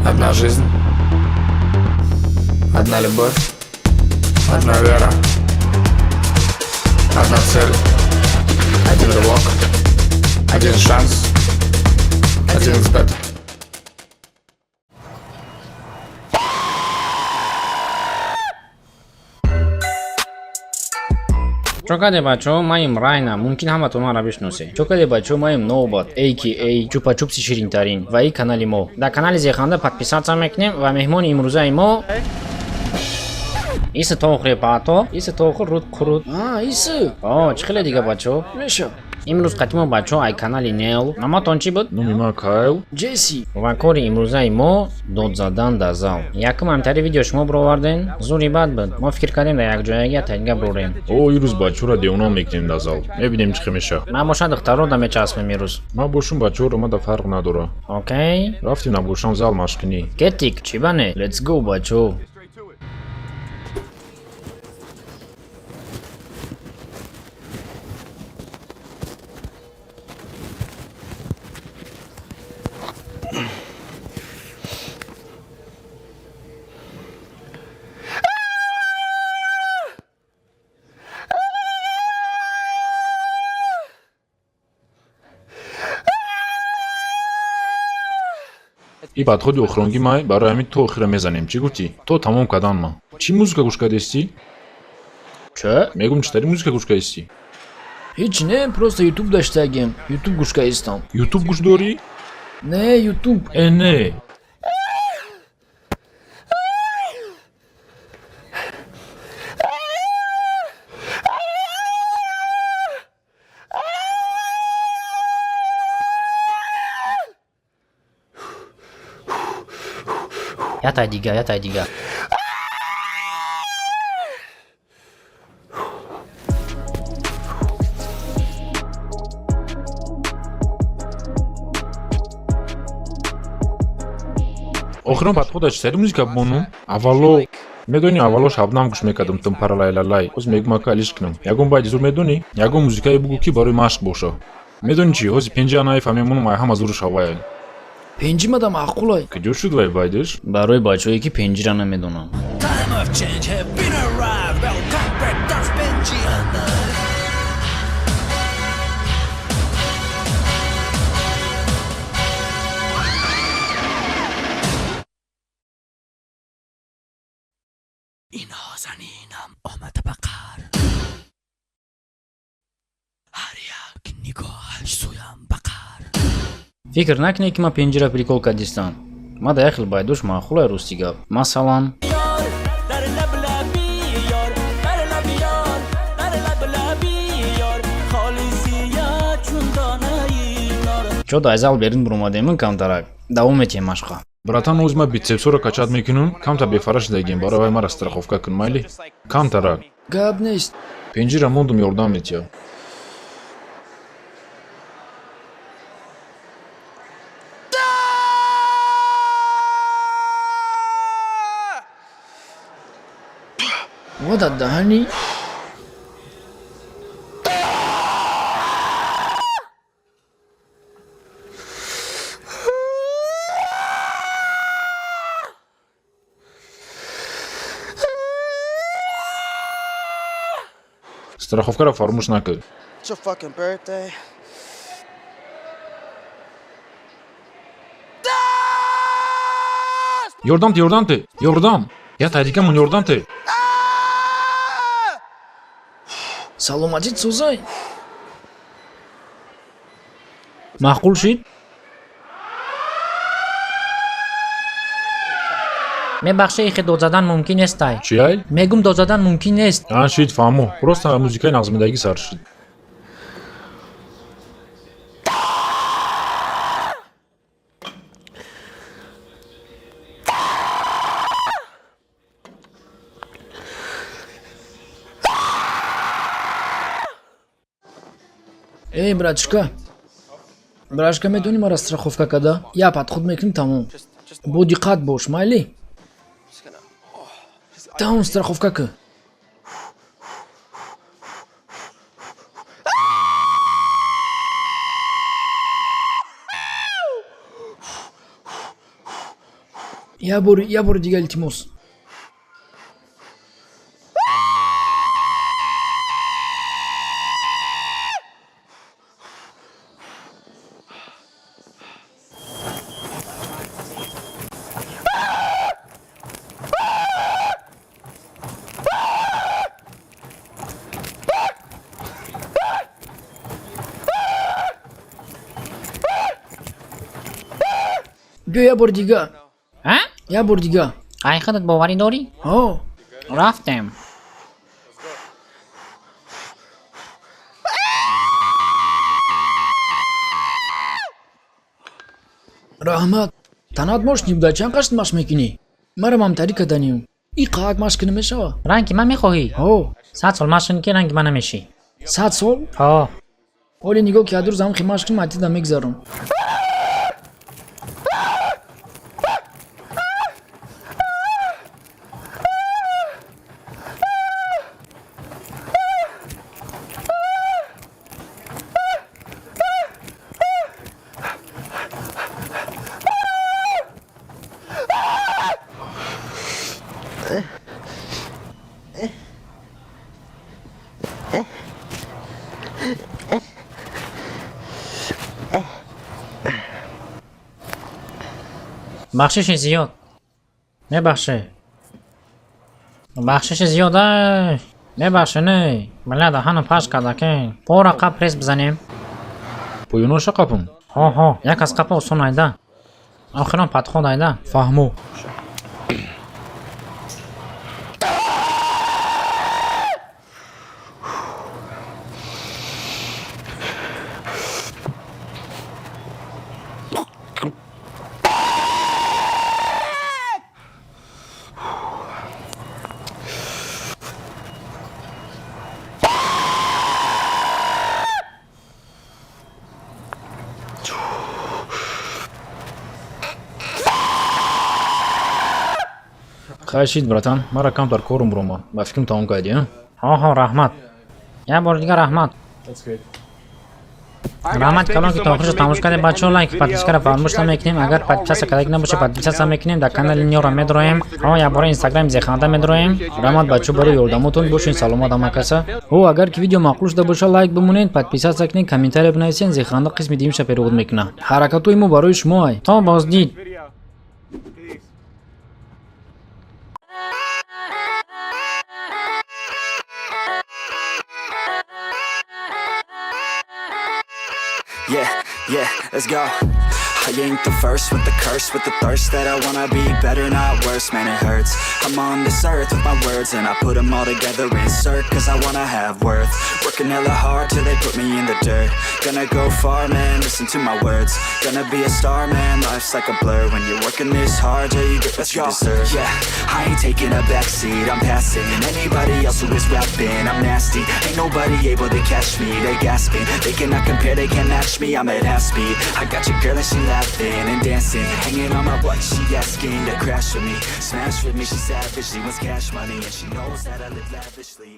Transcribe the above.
Одна жизнь, одна любовь, одна вера, одна цель, один рывок, один шанс, один взгляд. Чокаде бачо, маим Райна, мумкин ҳаматон маро бишносе. Чокаде бачо, маим Ноубат, a.k.a. чупа-чупси ширинтарин ва ин канали мо. Дар канали Зеханда подписаться мекунем ва меҳмони имрӯзаи мо Иса то охири паато, Иса то охир руд курут. Иса. Чӣ хеле дига бачо? Меша. Имрӯз қатимо бачо ай канали Нел. Номатон чӣ буд? Номи ман Кайл. Джесси. Ва кори имрӯзаи мо дод задан дар зал. Якум ҳамтари видео шумо бироварден? Зури бад буд. Мо фикр кардем дар якҷояги атайинга бирорем. Ирӯз бачаҳоро девона мекунем дар зал. Мебинем чӣ меша. Ман боша духтаро да мечаспем ирӯз. Ман бошум бачаҳоро мада фарқ надора. Окей. Рафтем набошам зал машқинӣ. Кетик, чӣ бане? Let's go бачо. И подходи охиронги май барои ҳамин то охира мезанем. Чӣ гуфтӣ? То тамом карданма. Чӣ музыка гӯш кардасти? Чӣ? Мегум чӣ тари музыка гӯш кардасти? Ҳеҷ не, просто YouTube даштагем. YouTube гӯш кардистам. YouTube гӯш дорӣ? Не, YouTube. Не. Ятай дига. Охирон подхода чӣ тари музыка бимонум? Аввало медонӣ, аввало шабнам гӯш мекардам тимпаралайлалай. Ҳозир мегӯм ака лиш кунам. Ягон байди зур медонӣ? Ягон музикае бугӯ ки барои машқ боша. Медонӣ чӣ? Ҳозир пенҷа наифаҳмемонам ай ҳама зур шавай. Пенҷимада маъқулай. Куҷо шуд вай байдиш? Барои бачое ки пенҷира намедонам. Инозанинам омада ба қар. Ҳар як нигоҳаш сӯям ба қар. Фикр накунед ки ман пенҷира прикол кардистам. Ма да як хел байдош маъқулай рости гап. Масалан, чо дар зал берин биромадем камтарак. Давом метиҳем машқа. Братан, ҳозир ман бицепсоро качат мекунам. Камтар бефараш дагем, барои вай мара страховка кун, майли? Камтарак. Гап нест. Пенҷира мондум ёрдам метиҳам. Вода даҳанӣ. Страховкаро фаромӯш накунед. It's your fucking birthday. Ёрдам! Ятай дигамон ёрдамте. Саломатит сӯзай. маъқул шид? мебахшед ихе дод задан мумкин нестай. Чӣ ай? Мегум дод задан мумкин нест. Шид фаҳмо. Просто музикаи нағзмидагӣ сар шид. Эй, братишка. Братишка, медонӣ мара страховка када? Я подход мекунем тамом. Бо диққат бош, майли? Тамом страховка ка. Я бори дига илтимос. بیا یه بار دیگه. ها؟ یه بار دیگه. ای خودت باوری داری؟ ها. رفتم. رحمت تنات ماشنی بوده چند قشت ماش میکنی؟ مرا مامتری کدنیم. این قاعد ماش کنه میشه؟ رنگی من میخواهی؟ ها. 100 سال ماشین که رنگی من نمیشی. 100 سال؟ ها. ولی نگاه که دور زمان خیماش کنیم ماتی دم میگذارم. بخشش زیاد. نه بخشه. بخشش زیاده. نه بخشه نه. بلده هنو پاش کرده که. پورا قب پریس بزنیم. پویونوشا قپم. ها یک از قب اصون ایده. آخران پتخون ایده. فهمو. خواهشید براتان مرا کم در کورم بروما با فکرم تمام کردی ها؟ ها رحمت. یه بار دیگه رحمت. رحمت کلان که تا آخرش تماشا کرده بچه ها لایک پادپیس کرده فراموش نمیکنیم. اگر پادپیس کردید نباشه پادپیس میکنیم. در کانال نیو را میدرویم. یه بار اینستاگرام زیخانده میدرویم. رحمت بچه برای یادمتون باشین. سلامت همکسا. اگر که ویدیو معقول شده باشه لایک بمونید پادپیس کنید کامنتاری بنویسین زیخانده قسم دیمش پیروز میکنه. حرکتای ما برای شما تا بازدید. Yeah, let's go. I ain't the first with the curse, with the thirst that I wanna be better, not worse, man it hurts. I'm on this earth with my words and I put them all together, insert, cause I wanna have worth. Working hella hard till they put me in the dirt. Gonna go far, man, listen to my words. Gonna be a star, man, life's like a blur. When you're working this hard, yeah, you get what you deserve. Yeah, I ain't taking a backseat, I'm passing anybody else who is rapping. I'm nasty, ain't nobody able to catch me. They gasping, they cannot compare, they can't match me. I'm at half speed, I got your girl and she laughing and dancing, hanging on my butt, she asking to crash with me, smash with me, she savage, she wants cash money and she knows that I live lavishly.